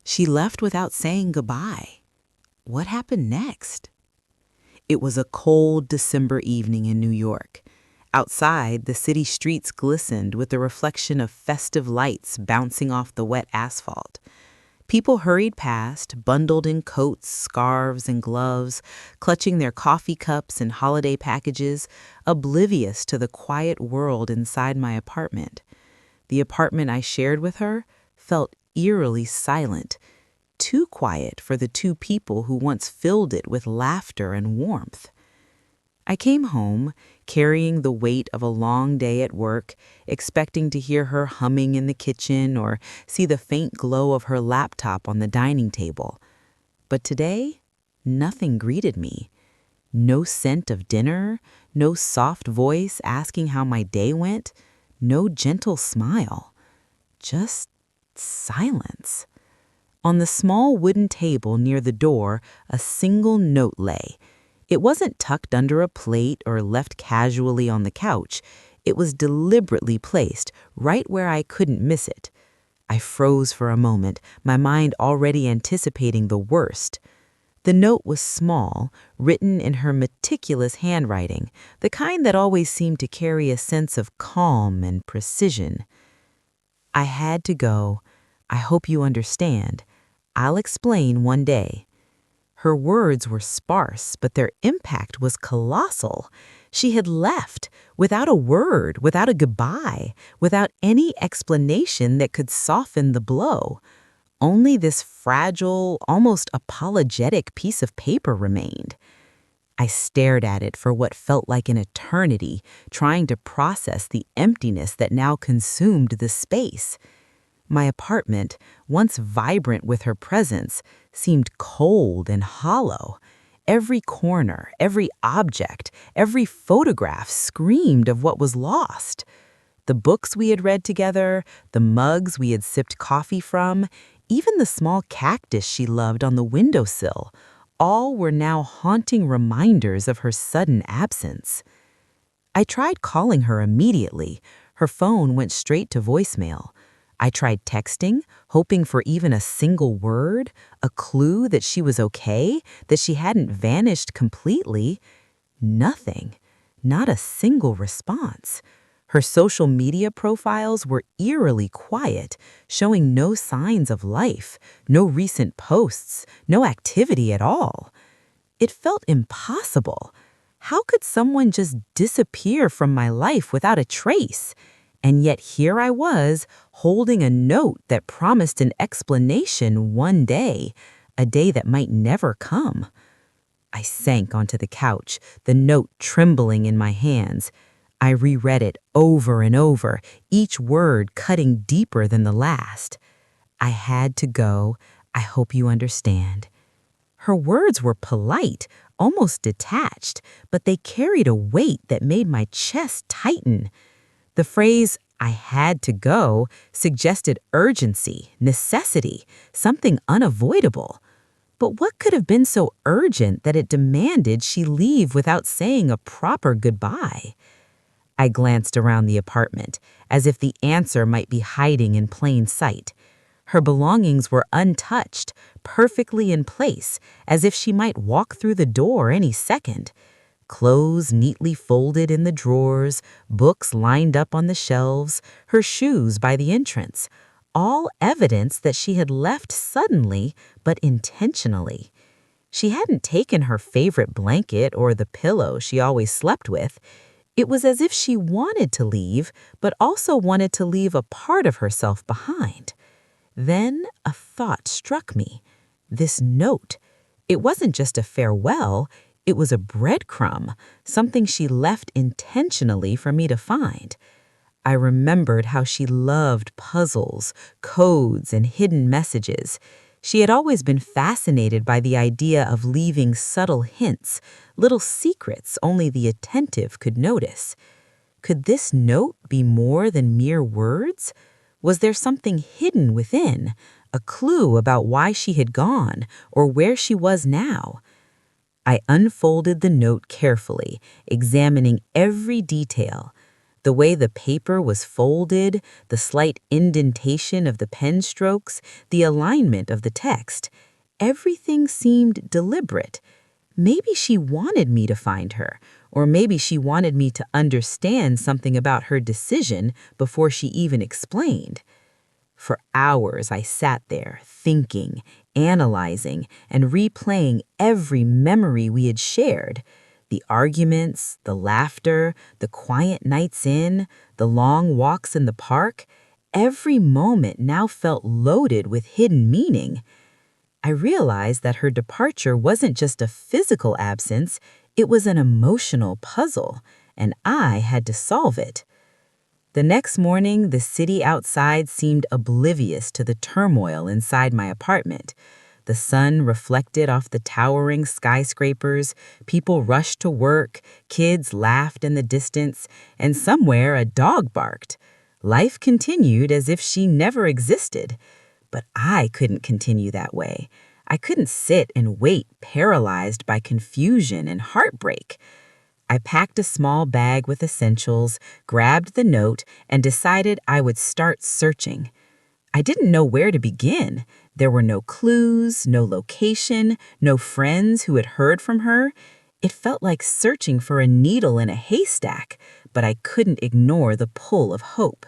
She left without saying goodbye. What happened next? It was a cold December evening in New York. Outside, the city streets glistened with the reflection of festive lights bouncing off the wet asphalt. People hurried past, bundled in coats, scarves, and gloves, clutching their coffee cups and holiday packages, oblivious to the quiet world inside my apartment. The apartment I shared with her felt eerily silent, too quiet for the two people who once filled it with laughter and warmth. I came home, carrying the weight of a long day at work, expecting to hear her humming in the kitchen or see the faint glow of her laptop on the dining table. But today, nothing greeted me. No scent of dinner, no soft voice asking how my day went, no gentle smile. Just silence. On the small wooden table near the door, a single note lay. It wasn't tucked under a plate or left casually on the couch. It was deliberately placed right where I couldn't miss it. I froze for a moment, my mind already anticipating the worst. The note was small, written in her meticulous handwriting, the kind that always seemed to carry a sense of calm and precision. I had to go. I hope you understand. I'll explain one day. Her words were sparse, but their impact was colossal. She had left, without a word, without a goodbye, without any explanation that could soften the blow. Only this fragile, almost apologetic piece of paper remained. I stared at it for what felt like an eternity, trying to process the emptiness that now consumed the space. My apartment, once vibrant with her presence, seemed cold and hollow. Every corner, every object, every photograph screamed of what was lost. The books we had read together, the mugs we had sipped coffee from, even the small cactus she loved on the windowsill, all were now haunting reminders of her sudden absence. I tried calling her immediately. Her phone went straight to voicemail. I tried texting, hoping for even a single word, a clue that she was okay, that she hadn't vanished completely. Nothing. Not a single response. Her social media profiles were eerily quiet, showing no signs of life, no recent posts, no activity at all. It felt impossible. How could someone just disappear from my life without a trace? And yet here I was, holding a note that promised an explanation one day, a day that might never come. I sank onto the couch, the note trembling in my hands. I reread it over and over, each word cutting deeper than the last. I had to go. I hope you understand. Her words were polite, almost detached, but they carried a weight that made my chest tighten. The phrase, "I had to go," suggested urgency, necessity, something unavoidable. But what could have been so urgent that it demanded she leave without saying a proper goodbye? I glanced around the apartment, as if the answer might be hiding in plain sight. Her belongings were untouched, perfectly in place, as if she might walk through the door any second. Clothes neatly folded in the drawers, books lined up on the shelves, her shoes by the entrance, all evidence that she had left suddenly but intentionally. She hadn't taken her favorite blanket or the pillow she always slept with. It was as if she wanted to leave, but also wanted to leave a part of herself behind. Then a thought struck me. This note. It wasn't just a farewell. It was a breadcrumb, something she left intentionally for me to find. I remembered how she loved puzzles, codes, and hidden messages. She had always been fascinated by the idea of leaving subtle hints, little secrets only the attentive could notice. Could this note be more than mere words? Was there something hidden within, a clue about why she had gone or where she was now? I unfolded the note carefully, examining every detail. The way the paper was folded, the slight indentation of the pen strokes, the alignment of the text. Everything seemed deliberate. Maybe she wanted me to find her, or maybe she wanted me to understand something about her decision before she even explained. For hours, I sat there, thinking, analyzing, and replaying every memory we had shared. The arguments, the laughter, the quiet nights in, the long walks in the park. Every moment now felt loaded with hidden meaning. I realized that her departure wasn't just a physical absence, it was an emotional puzzle, and I had to solve it. The next morning, the city outside seemed oblivious to the turmoil inside my apartment. The sun reflected off the towering skyscrapers, people rushed to work, kids laughed in the distance, and somewhere a dog barked. Life continued as if she never existed. But I couldn't continue that way. I couldn't sit and wait, paralyzed by confusion and heartbreak. I packed a small bag with essentials, grabbed the note, and decided I would start searching. I didn't know where to begin. There were no clues, no location, no friends who had heard from her. It felt like searching for a needle in a haystack, but I couldn't ignore the pull of hope.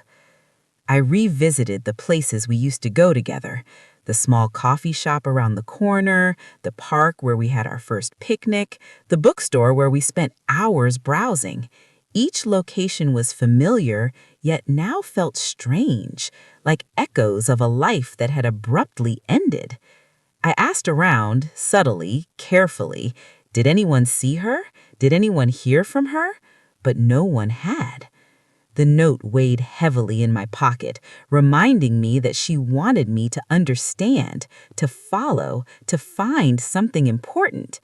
I revisited the places we used to go together. The small coffee shop around the corner, the park where we had our first picnic, the bookstore where we spent hours browsing. Each location was familiar, yet now felt strange, like echoes of a life that had abruptly ended. I asked around, subtly, carefully, did anyone see her? Did anyone hear from her? But no one had. The note weighed heavily in my pocket, reminding me that she wanted me to understand, to follow, to find something important.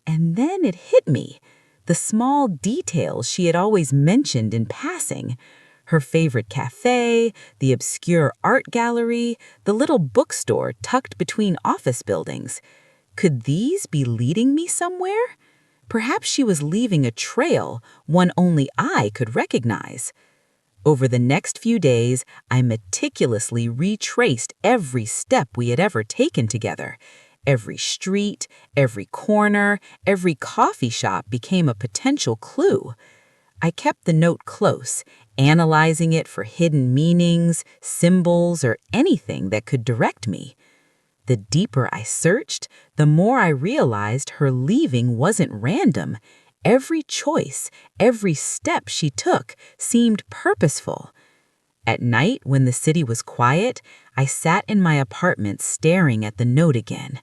And then it hit me. The small details she had always mentioned in passing. Her favorite cafe, the obscure art gallery, the little bookstore tucked between office buildings. Could these be leading me somewhere? Perhaps she was leaving a trail, one only I could recognize. Over the next few days, I meticulously retraced every step we had ever taken together. Every street, every corner, every coffee shop became a potential clue. I kept the note close, analyzing it for hidden meanings, symbols, or anything that could direct me. The deeper I searched, the more I realized her leaving wasn't random. Every choice, every step she took seemed purposeful. At night, when the city was quiet, I sat in my apartment staring at the note again.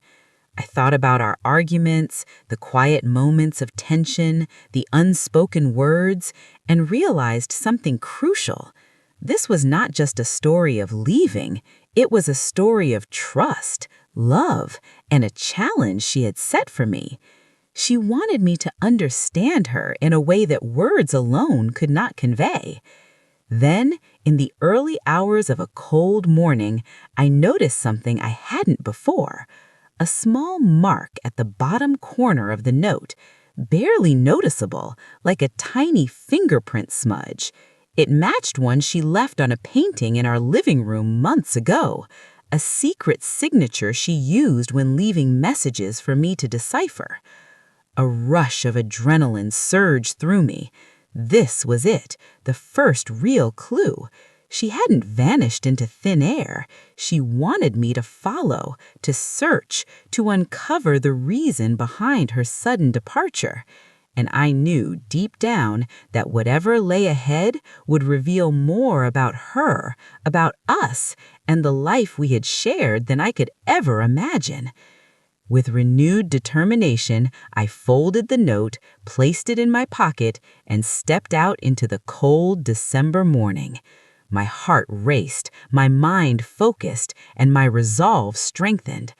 I thought about our arguments, the quiet moments of tension, the unspoken words, and realized something crucial. This was not just a story of leaving, it was a story of trust, love, and a challenge she had set for me. She wanted me to understand her in a way that words alone could not convey. Then, in the early hours of a cold morning, I noticed something I hadn't before. A small mark at the bottom corner of the note, barely noticeable, like a tiny fingerprint smudge. It matched one she left on a painting in our living room months ago, a secret signature she used when leaving messages for me to decipher. A rush of adrenaline surged through me. This was it, the first real clue. She hadn't vanished into thin air. She wanted me to follow, to search, to uncover the reason behind her sudden departure. And I knew deep down that whatever lay ahead would reveal more about her, about us, and the life we had shared than I could ever imagine. With renewed determination, I folded the note, placed it in my pocket, and stepped out into the cold December morning. My heart raced, my mind focused, and my resolve strengthened.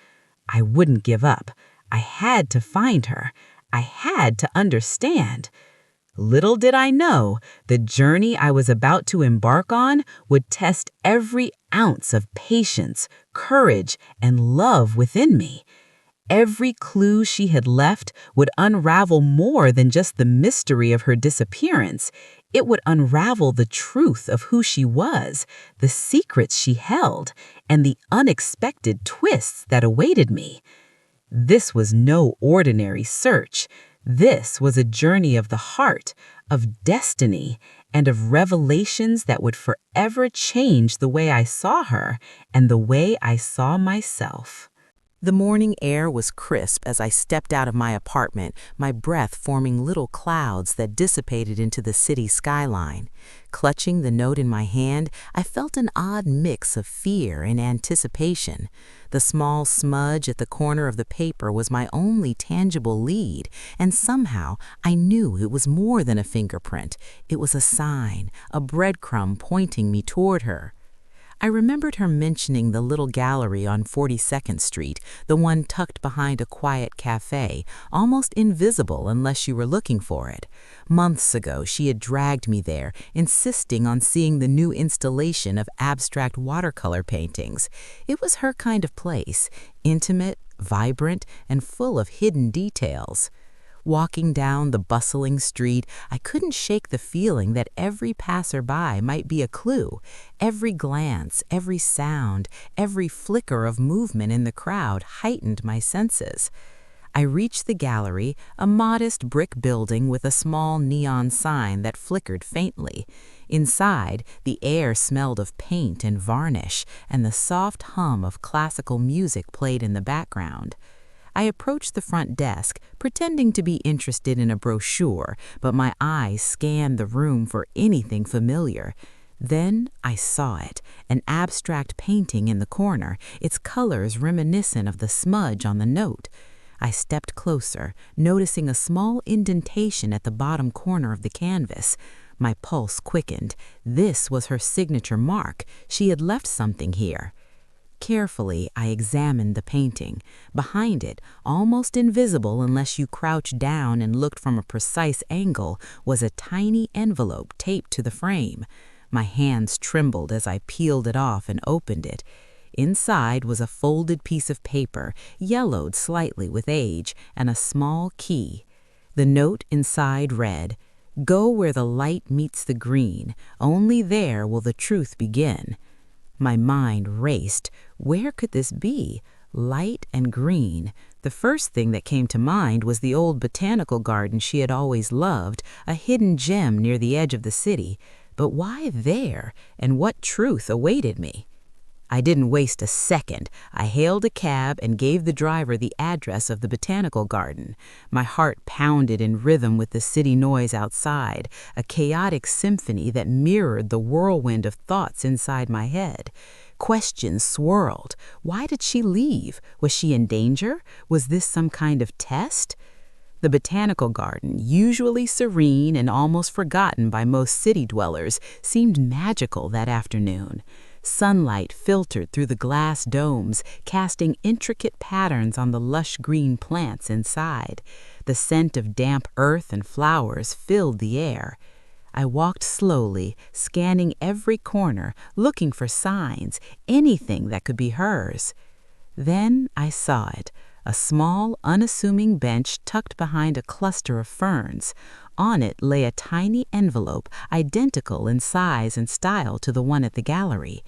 I wouldn't give up. I had to find her. I had to understand. Little did I know, the journey I was about to embark on would test every ounce of patience, courage, and love within me. Every clue she had left would unravel more than just the mystery of her disappearance. It would unravel the truth of who she was, the secrets she held, and the unexpected twists that awaited me. This was no ordinary search. This was a journey of the heart, of destiny, and of revelations that would forever change the way I saw her and the way I saw myself. The morning air was crisp as I stepped out of my apartment, my breath forming little clouds that dissipated into the city skyline. Clutching the note in my hand, I felt an odd mix of fear and anticipation. The small smudge at the corner of the paper was my only tangible lead, and somehow I knew it was more than a fingerprint. It was a sign, a breadcrumb pointing me toward her. I remembered her mentioning the little gallery on 42nd Street, the one tucked behind a quiet cafe, almost invisible unless you were looking for it. Months ago, she had dragged me there, insisting on seeing the new installation of abstract watercolor paintings. It was her kind of place, intimate, vibrant, and full of hidden details. Walking down the bustling street, I couldn't shake the feeling that every passerby might be a clue. Every glance, every sound, every flicker of movement in the crowd heightened my senses. I reached the gallery, a modest brick building with a small neon sign that flickered faintly. Inside, the air smelled of paint and varnish, and the soft hum of classical music played in the background. I approached the front desk, pretending to be interested in a brochure, but my eyes scanned the room for anything familiar. Then I saw it, an abstract painting in the corner, its colors reminiscent of the smudge on the note. I stepped closer, noticing a small indentation at the bottom corner of the canvas. My pulse quickened. This was her signature mark. She had left something here. Carefully, I examined the painting. Behind it, almost invisible unless you crouched down and looked from a precise angle, was a tiny envelope taped to the frame. My hands trembled as I peeled it off and opened it. Inside was a folded piece of paper, yellowed slightly with age, and a small key. The note inside read, "Go where the light meets the green. Only there will the truth begin." My mind raced. Where could this be? Light and green. The first thing that came to mind was the old botanical garden she had always loved, a hidden gem near the edge of the city. But why there? And what truth awaited me? I didn't waste a second. I hailed a cab and gave the driver the address of the botanical garden. My heart pounded in rhythm with the city noise outside, a chaotic symphony that mirrored the whirlwind of thoughts inside my head. Questions swirled. Why did she leave? Was she in danger? Was this some kind of test? The botanical garden, usually serene and almost forgotten by most city dwellers, seemed magical that afternoon. Sunlight filtered through the glass domes, casting intricate patterns on the lush green plants inside. The scent of damp earth and flowers filled the air. I walked slowly, scanning every corner, looking for signs, anything that could be hers. Then I saw it, a small, unassuming bench tucked behind a cluster of ferns. On it lay a tiny envelope, identical in size and style to the one at the gallery.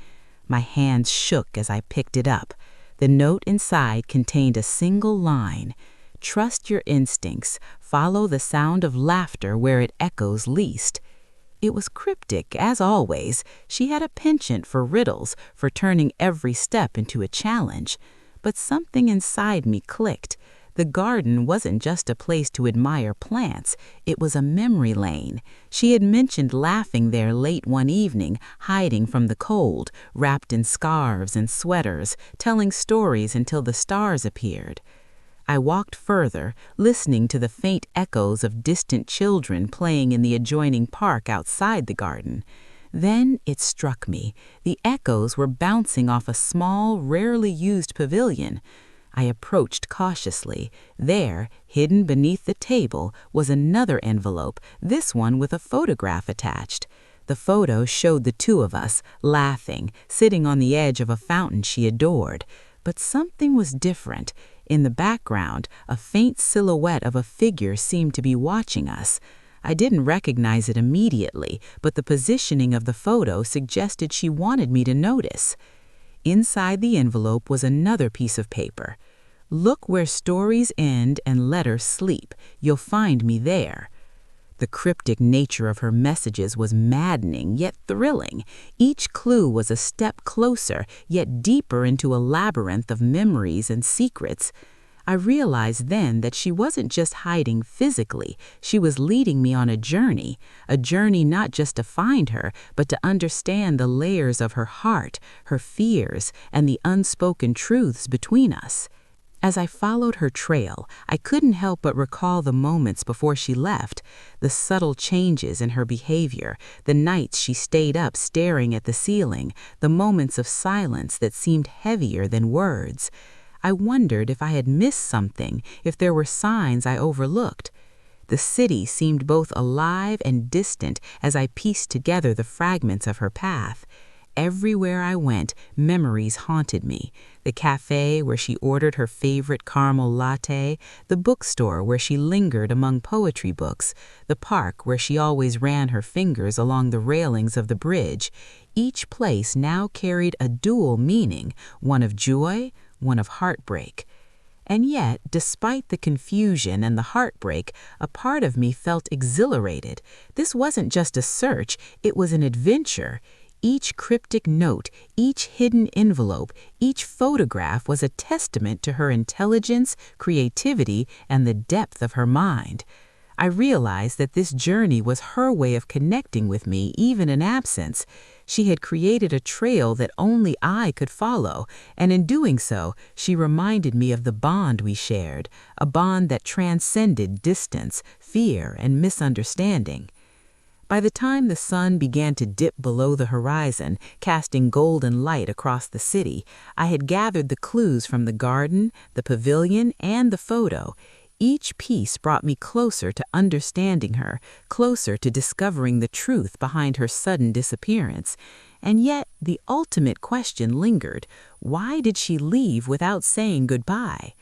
My hands shook as I picked it up. The note inside contained a single line: "Trust your instincts. Follow the sound of laughter where it echoes least." It was cryptic, as always. She had a penchant for riddles, for turning every step into a challenge. But something inside me clicked. The garden wasn't just a place to admire plants, it was a memory lane. She had mentioned laughing there late one evening, hiding from the cold, wrapped in scarves and sweaters, telling stories until the stars appeared. I walked further, listening to the faint echoes of distant children playing in the adjoining park outside the garden. Then it struck me. The echoes were bouncing off a small, rarely used pavilion. I approached cautiously. There, hidden beneath the table, was another envelope, this one with a photograph attached. The photo showed the two of us, laughing, sitting on the edge of a fountain she adored. But something was different. In the background, a faint silhouette of a figure seemed to be watching us. I didn't recognize it immediately, but the positioning of the photo suggested she wanted me to notice. Inside the envelope was another piece of paper. "Look where stories end and letters sleep. You'll find me there." The cryptic nature of her messages was maddening yet thrilling. Each clue was a step closer, yet deeper into a labyrinth of memories and secrets. I realized then that she wasn't just hiding physically, she was leading me on a journey not just to find her, but to understand the layers of her heart, her fears, and the unspoken truths between us. As I followed her trail, I couldn't help but recall the moments before she left, the subtle changes in her behavior, the nights she stayed up staring at the ceiling, the moments of silence that seemed heavier than words. I wondered if I had missed something, if there were signs I overlooked. The city seemed both alive and distant as I pieced together the fragments of her path. Everywhere I went, memories haunted me. The cafe where she ordered her favorite caramel latte, the bookstore where she lingered among poetry books, the park where she always ran her fingers along the railings of the bridge. Each place now carried a dual meaning, one of joy, one of heartbreak. And yet, despite the confusion and the heartbreak, a part of me felt exhilarated. This wasn't just a search, it was an adventure. Each cryptic note, each hidden envelope, each photograph was a testament to her intelligence, creativity, and the depth of her mind. I realized that this journey was her way of connecting with me even in absence. She had created a trail that only I could follow, and in doing so, she reminded me of the bond we shared, a bond that transcended distance, fear, and misunderstanding. By the time the sun began to dip below the horizon, casting golden light across the city, I had gathered the clues from the garden, the pavilion, and the photo. Each piece brought me closer to understanding her, closer to discovering the truth behind her sudden disappearance. And yet, the ultimate question lingered. Why did she leave without saying goodbye?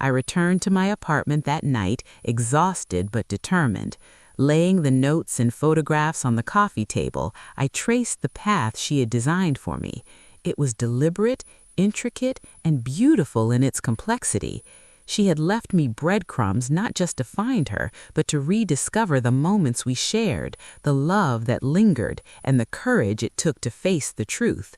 I returned to my apartment that night, exhausted but determined. Laying the notes and photographs on the coffee table, I traced the path she had designed for me. It was deliberate, intricate, and beautiful in its complexity. She had left me breadcrumbs not just to find her, but to rediscover the moments we shared, the love that lingered, and the courage it took to face the truth.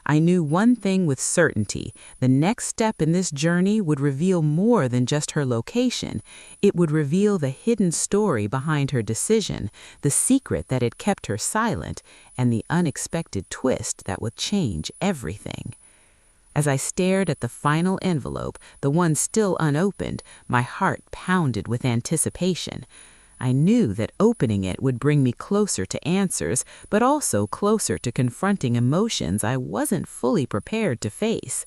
I knew one thing with certainty: the next step in this journey would reveal more than just her location. It would reveal the hidden story behind her decision, the secret that had kept her silent, and the unexpected twist that would change everything. As I stared at the final envelope, the one still unopened, my heart pounded with anticipation. I knew that opening it would bring me closer to answers, but also closer to confronting emotions I wasn't fully prepared to face.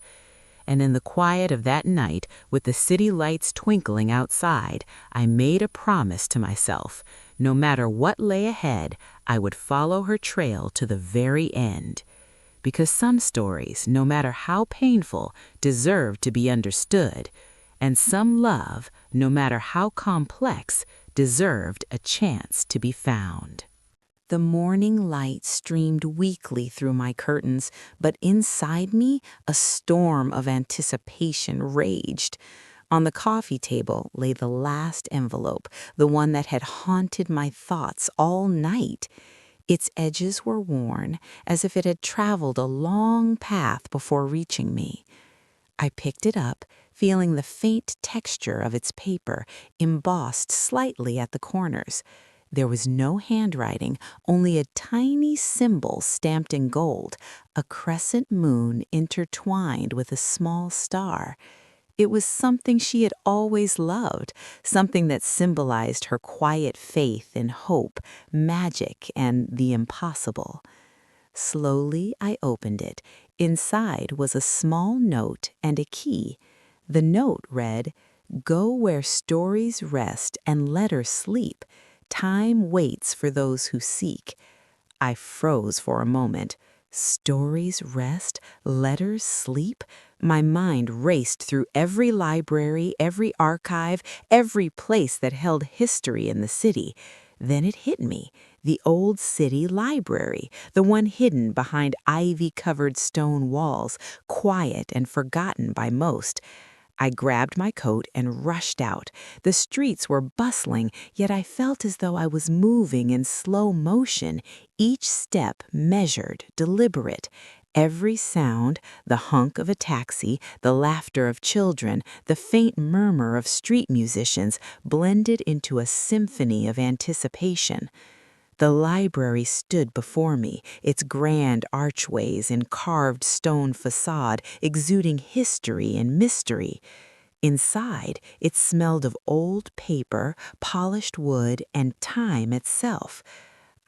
And in the quiet of that night, with the city lights twinkling outside, I made a promise to myself. No matter what lay ahead, I would follow her trail to the very end. Because some stories, no matter how painful, deserve to be understood. And some love, no matter how complex, deserved a chance to be found. The morning light streamed weakly through my curtains, but inside me, a storm of anticipation raged. On the coffee table lay the last envelope, the one that had haunted my thoughts all night. Its edges were worn, as if it had traveled a long path before reaching me. I picked it up, feeling the faint texture of its paper, embossed slightly at the corners. There was no handwriting, only a tiny symbol stamped in gold, a crescent moon intertwined with a small star. It was something she had always loved, something that symbolized her quiet faith in hope, magic, and the impossible. Slowly, I opened it. Inside was a small note and a key. The note read, "Go where stories rest and letters sleep. Time waits for those who seek." I froze for a moment. Stories rest, letters sleep? My mind raced through every library, every archive, every place that held history in the city. Then it hit me. The old city library, the one hidden behind ivy-covered stone walls, quiet and forgotten by most. I grabbed my coat and rushed out. The streets were bustling, yet I felt as though I was moving in slow motion, each step measured, deliberate. Every sound, the honk of a taxi, the laughter of children, the faint murmur of street musicians, blended into a symphony of anticipation. The library stood before me, its grand archways and carved stone facade exuding history and mystery. Inside, it smelled of old paper, polished wood, and time itself.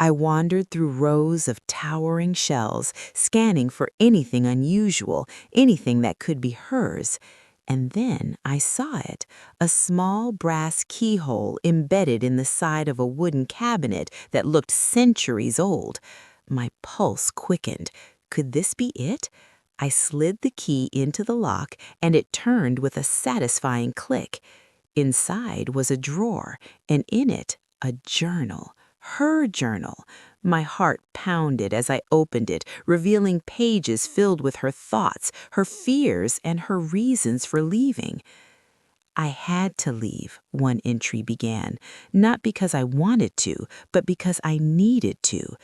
I wandered through rows of towering shelves, scanning for anything unusual, anything that could be hers. And then I saw it, a small brass keyhole embedded in the side of a wooden cabinet that looked centuries old. My pulse quickened. Could this be it? I slid the key into the lock, and it turned with a satisfying click. Inside was a drawer, and in it, a journal. Her journal. My heart pounded as I opened it, revealing pages filled with her thoughts, her fears, and her reasons for leaving. I had to leave, one entry began, not because I wanted to, but because I needed to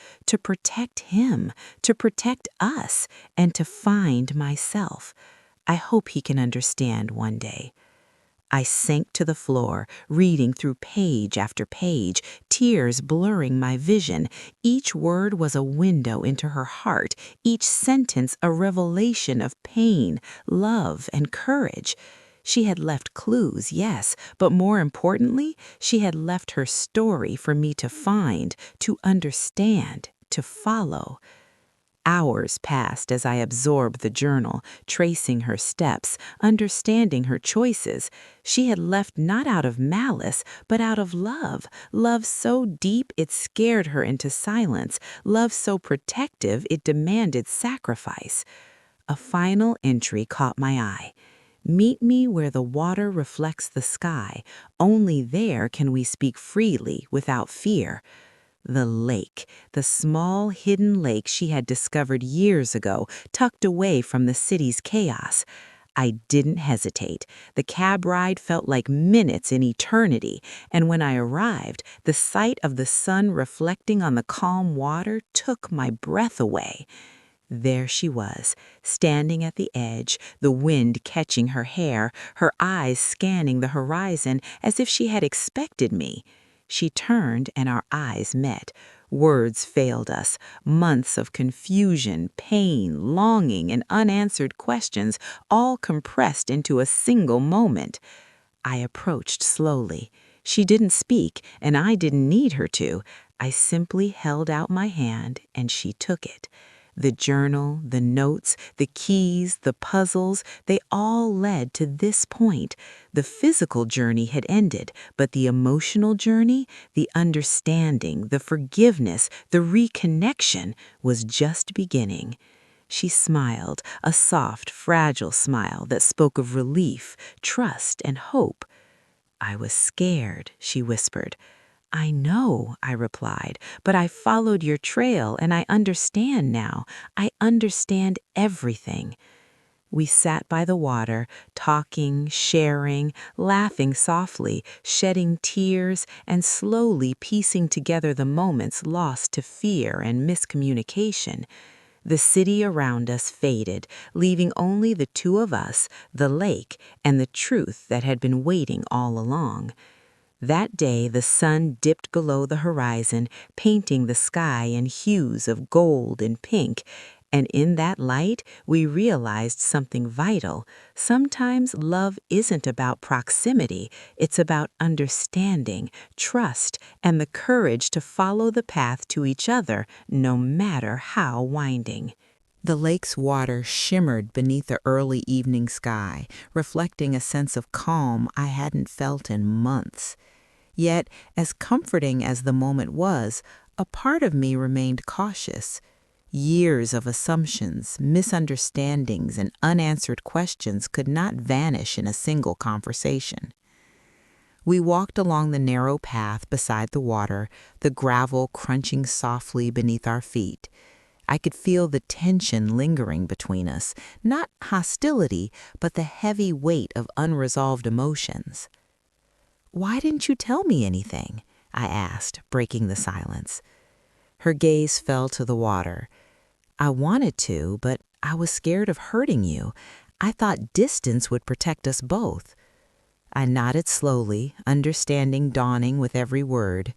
protect him, to protect us, and to find myself. I hope he can understand one day. I sank to the floor, reading through page after page, tears blurring my vision. Each word was a window into her heart, each sentence a revelation of pain, love, and courage. She had left clues, yes, but more importantly, she had left her story for me to find, to understand, to follow. Hours passed as I absorbed the journal, tracing her steps, understanding her choices. She had left not out of malice, but out of love, love so deep it scared her into silence, love so protective it demanded sacrifice. A final entry caught my eye. Meet me where the water reflects the sky. Only there can we speak freely without fear. The lake, the small hidden lake she had discovered years ago, tucked away from the city's chaos. I didn't hesitate. The cab ride felt like minutes in eternity, and when I arrived, the sight of the sun reflecting on the calm water took my breath away. There she was, standing at the edge, the wind catching her hair, her eyes scanning the horizon as if she had expected me. She turned and our eyes met. Words failed us. Months of confusion, pain, longing, and unanswered questions, all compressed into a single moment. I approached slowly. She didn't speak, and I didn't need her to. I simply held out my hand, and she took it. The journal, the notes, the keys, the puzzles, they all led to this point. The physical journey had ended, but the emotional journey, the understanding, the forgiveness, the reconnection was just beginning. She smiled, a soft, fragile smile that spoke of relief, trust, and hope. "I was scared," she whispered. "I know," I replied, "but I followed your trail and I understand now. I understand everything." We sat by the water, talking, sharing, laughing softly, shedding tears, and slowly piecing together the moments lost to fear and miscommunication. The city around us faded, leaving only the two of us, the lake, and the truth that had been waiting all along. That day the sun dipped below the horizon, painting the sky in hues of gold and pink, and in that light we realized something vital. Sometimes love isn't about proximity, it's about understanding, trust, and the courage to follow the path to each other, no matter how winding. The lake's water shimmered beneath the early evening sky, reflecting a sense of calm I hadn't felt in months. Yet, as comforting as the moment was, a part of me remained cautious. Years of assumptions, misunderstandings, and unanswered questions could not vanish in a single conversation. We walked along the narrow path beside the water, the gravel crunching softly beneath our feet. I could feel the tension lingering between us, not hostility, but the heavy weight of unresolved emotions. "Why didn't you tell me anything?" I asked, breaking the silence. Her gaze fell to the water. "I wanted to, but I was scared of hurting you. I thought distance would protect us both." I nodded slowly, understanding dawning with every word.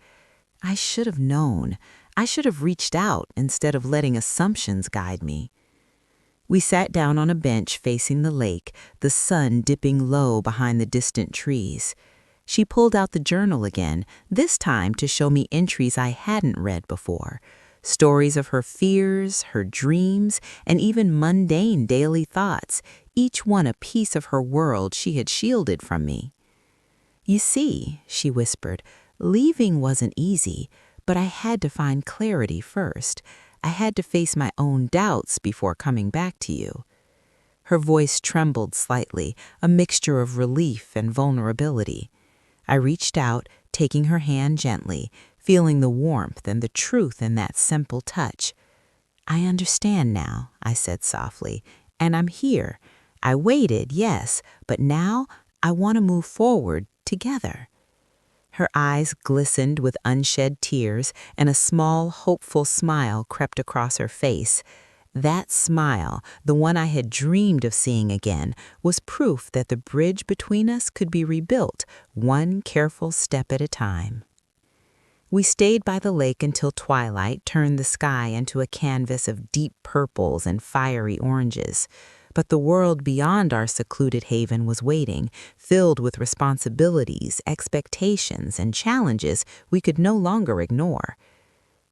I should have known. I should have reached out instead of letting assumptions guide me. We sat down on a bench facing the lake, the sun dipping low behind the distant trees. She pulled out the journal again, this time to show me entries I hadn't read before. Stories of her fears, her dreams, and even mundane daily thoughts, each one a piece of her world she had shielded from me. "You see," she whispered, "leaving wasn't easy, but I had to find clarity first. I had to face my own doubts before coming back to you." Her voice trembled slightly, a mixture of relief and vulnerability. I reached out, taking her hand gently, feeling the warmth and the truth in that simple touch. "I understand now," I said softly, "and I'm here. I waited, yes, but now I want to move forward together." Her eyes glistened with unshed tears, and a small, hopeful smile crept across her face. That smile, the one I had dreamed of seeing again, was proof that the bridge between us could be rebuilt, one careful step at a time. We stayed by the lake until twilight turned the sky into a canvas of deep purples and fiery oranges. But the world beyond our secluded haven was waiting, filled with responsibilities, expectations, and challenges we could no longer ignore.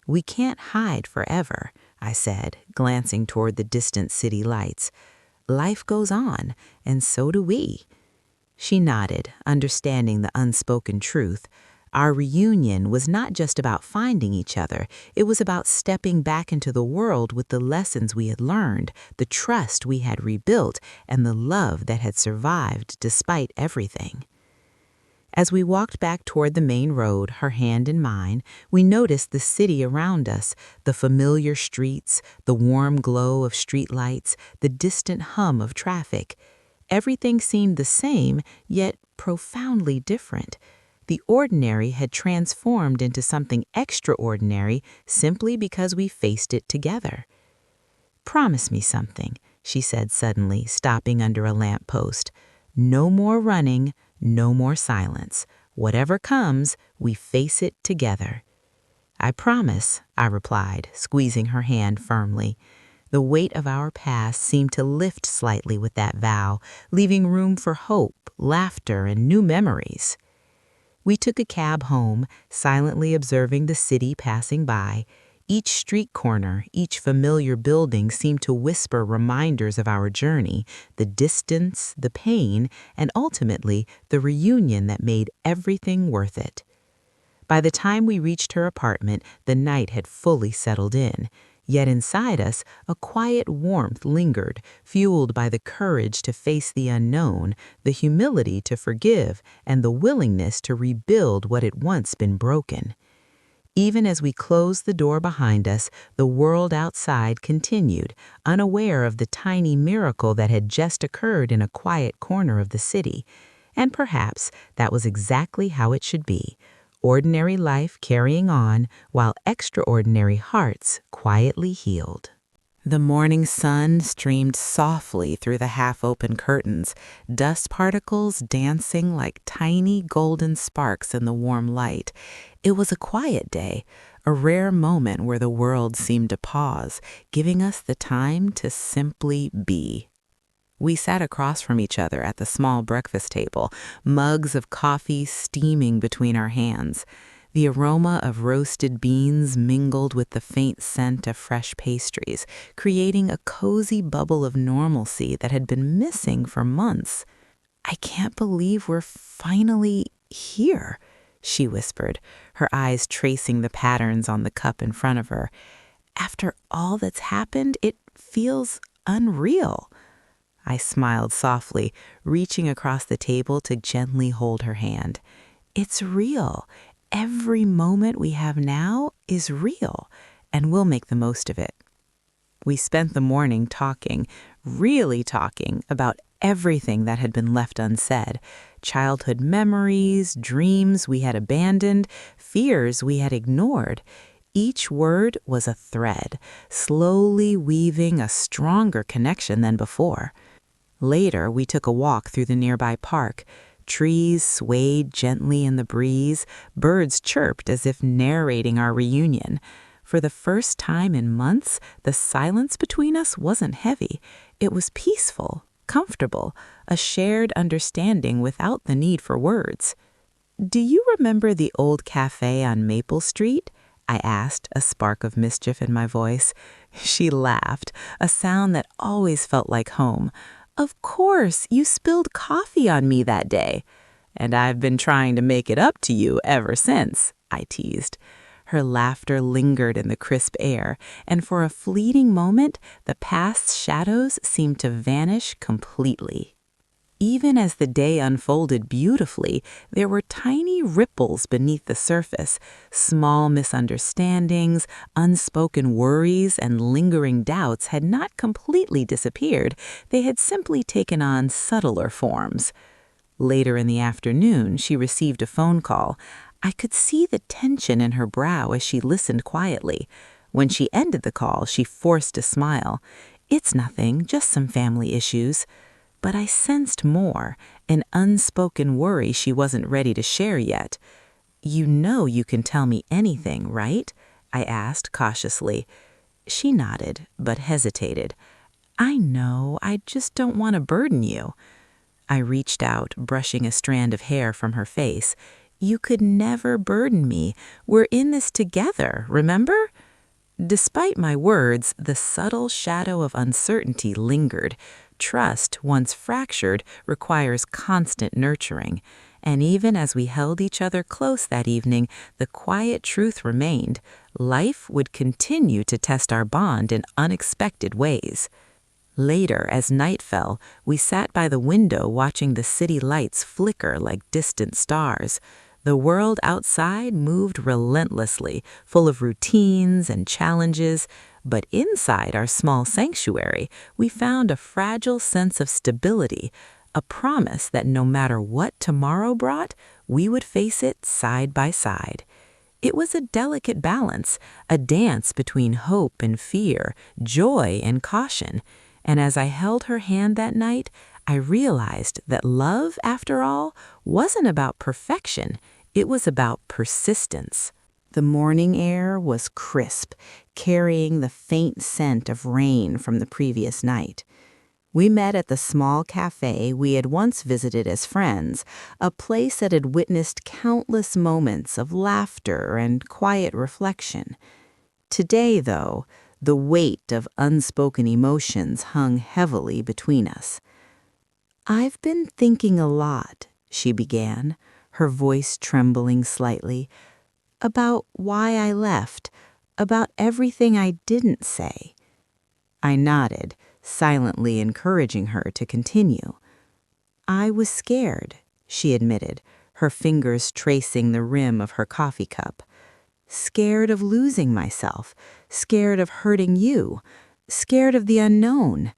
"We can't hide forever," I said, glancing toward the distant city lights. "Life goes on, and so do we." She nodded, understanding the unspoken truth. Our reunion was not just about finding each other. It was about stepping back into the world with the lessons we had learned, the trust we had rebuilt, and the love that had survived despite everything. As we walked back toward the main road, her hand in mine, we noticed the city around us, the familiar streets, the warm glow of streetlights, the distant hum of traffic. Everything seemed the same, yet profoundly different. The ordinary had transformed into something extraordinary simply because we faced it together. "Promise me something," she said suddenly, stopping under a lamppost. "No more running, no more silence. Whatever comes, we face it together." "I promise," I replied, squeezing her hand firmly. The weight of our past seemed to lift slightly with that vow, leaving room for hope, laughter, and new memories. We took a cab home, silently observing the city passing by. Each street corner, each familiar building seemed to whisper reminders of our journey, the distance, the pain, and ultimately the reunion that made everything worth it. By the time we reached her apartment, the night had fully settled in. Yet inside us, a quiet warmth lingered, fueled by the courage to face the unknown, the humility to forgive, and the willingness to rebuild what had once been broken. Even as we closed the door behind us, the world outside continued, unaware of the tiny miracle that had just occurred in a quiet corner of the city. And perhaps that was exactly how it should be. Ordinary life carrying on, while extraordinary hearts quietly healed. The morning sun streamed softly through the half-open curtains, dust particles dancing like tiny golden sparks in the warm light. It was a quiet day, a rare moment where the world seemed to pause, giving us the time to simply be. We sat across from each other at the small breakfast table, mugs of coffee steaming between our hands. The aroma of roasted beans mingled with the faint scent of fresh pastries, creating a cozy bubble of normalcy that had been missing for months. "I can't believe we're finally here," she whispered, her eyes tracing the patterns on the cup in front of her. "After all that's happened, it feels unreal." I smiled softly, reaching across the table to gently hold her hand. It's real. Every moment we have now is real, and we'll make the most of it. We spent the morning talking, really talking, about everything that had been left unsaid. Childhood memories, dreams we had abandoned, fears we had ignored. Each word was a thread, slowly weaving a stronger connection than before. Later, we took a walk through the nearby park. Trees swayed gently in the breeze, birds chirped as if narrating our reunion. For the first time in months, the silence between us wasn't heavy. It was peaceful, comfortable, a shared understanding without the need for words. "Do you remember the old cafe on Maple Street?" I asked, a spark of mischief in my voice. She laughed, a sound that always felt like home. "Of course, you spilled coffee on me that day." "And I've been trying to make it up to you ever since," I teased. Her laughter lingered in the crisp air, and for a fleeting moment, the past's shadows seemed to vanish completely. Even as the day unfolded beautifully, there were tiny ripples beneath the surface, small misunderstandings, unspoken worries, and lingering doubts had not completely disappeared. They had simply taken on subtler forms. Later in the afternoon, she received a phone call. I could see the tension in her brow as she listened quietly. When she ended the call, she forced a smile. "It's nothing, just some family issues." But I sensed more, an unspoken worry she wasn't ready to share yet. "You know you can tell me anything, right?" I asked cautiously. She nodded, but hesitated. "I know, I just don't want to burden you." I reached out, brushing a strand of hair from her face. "You could never burden me. We're in this together, remember?" Despite my words, the subtle shadow of uncertainty lingered. Trust, once fractured, requires constant nurturing. And even as we held each other close that evening, the quiet truth remained. Life would continue to test our bond in unexpected ways. Later, as night fell, we sat by the window watching the city lights flicker like distant stars. The world outside moved relentlessly, full of routines and challenges, but inside our small sanctuary, we found a fragile sense of stability, a promise that no matter what tomorrow brought, we would face it side by side. It was a delicate balance, a dance between hope and fear, joy and caution. And as I held her hand that night, I realized that love, after all, wasn't about perfection. It was about persistence. The morning air was crisp, carrying the faint scent of rain from the previous night. We met at the small cafe we had once visited as friends, a place that had witnessed countless moments of laughter and quiet reflection. Today, though, the weight of unspoken emotions hung heavily between us. "I've been thinking a lot," she began, her voice trembling slightly, "about why I left, about everything I didn't say." I nodded, silently encouraging her to continue. "I was scared," she admitted, her fingers tracing the rim of her coffee cup. "Scared of losing myself, scared of hurting you, scared of the unknown."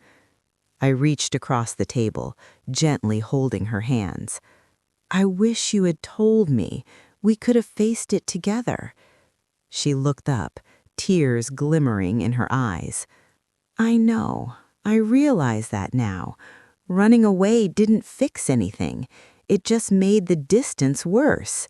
I reached across the table, gently holding her hands. "I wish you had told me. We could have faced it together." She looked up, tears glimmering in her eyes. "I know. I realize that now. Running away didn't fix anything. It just made the distance worse."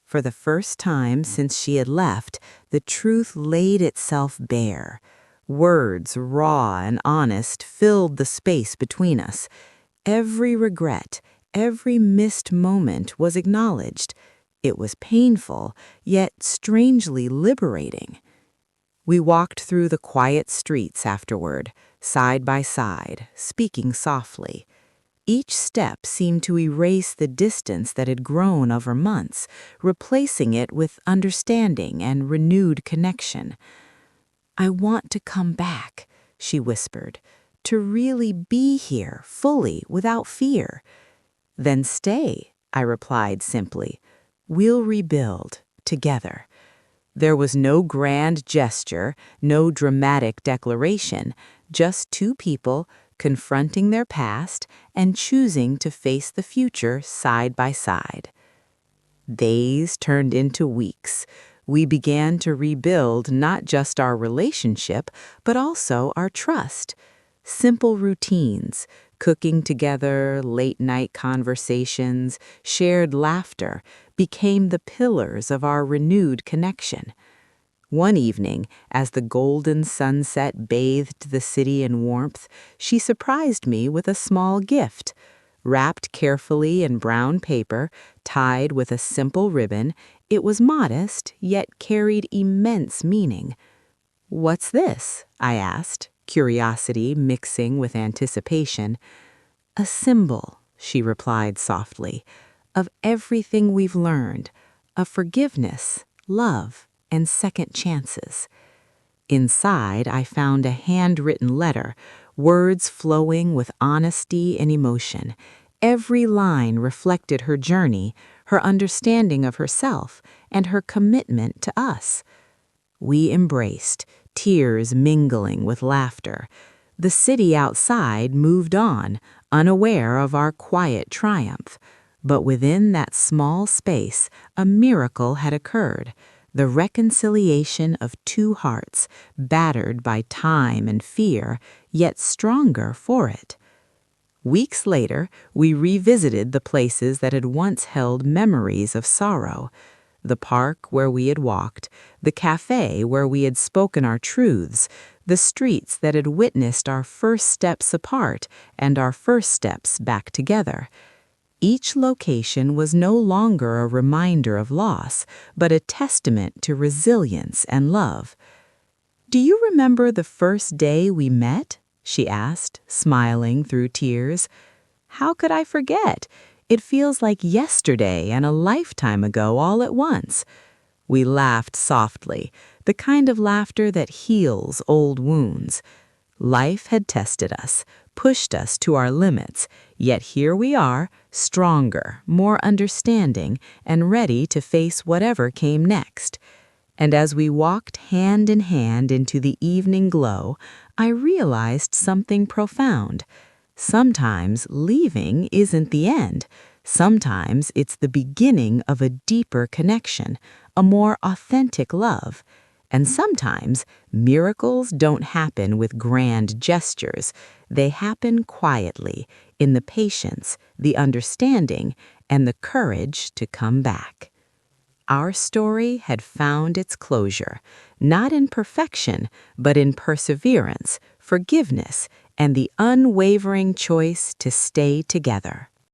For the first time since she had left, the truth laid itself bare. Words, raw and honest, filled the space between us. Every regret, every missed moment was acknowledged. It was painful, yet strangely liberating. We walked through the quiet streets afterward, side by side, speaking softly. Each step seemed to erase the distance that had grown over months, replacing it with understanding and renewed connection. "I want to come back," she whispered, "to really be here, fully, without fear." "Then stay," I replied simply. We'll rebuild together. There was no grand gesture, no dramatic declaration, just two people confronting their past and choosing to face the future side by side. Days turned into weeks. We began to rebuild not just our relationship, but also our trust. Simple routines, cooking together, late-night conversations, shared laughter, became the pillars of our renewed connection. One evening, as the golden sunset bathed the city in warmth, she surprised me with a small gift. Wrapped carefully in brown paper, tied with a simple ribbon, it was modest, yet carried immense meaning. "What's this?" I asked, curiosity mixing with anticipation. "A symbol," she replied softly, "of everything we've learned, of forgiveness, love, and second chances." Inside, I found a handwritten letter, words flowing with honesty and emotion. Every line reflected her journey, her understanding of herself, and her commitment to us. We embraced, tears mingling with laughter. The city outside moved on, unaware of our quiet triumph. But within that small space, a miracle had occurred. The reconciliation of two hearts, battered by time and fear, yet stronger for it. Weeks later, we revisited the places that had once held memories of sorrow. The park where we had walked, the cafe where we had spoken our truths, the streets that had witnessed our first steps apart and our first steps back together. Each location was no longer a reminder of loss, but a testament to resilience and love. "Do you remember the first day we met?" she asked, smiling through tears. "How could I forget? It feels like yesterday and a lifetime ago all at once." We laughed softly, the kind of laughter that heals old wounds. Life had tested us, pushed us to our limits, yet here we are, stronger, more understanding, and ready to face whatever came next. And as we walked hand in hand into the evening glow, I realized something profound. Sometimes leaving isn't the end. Sometimes it's the beginning of a deeper connection, a more authentic love. And sometimes miracles don't happen with grand gestures. They happen quietly, in the patience, the understanding, and the courage to come back. Our story had found its closure, not in perfection, but in perseverance, forgiveness, and the unwavering choice to stay together.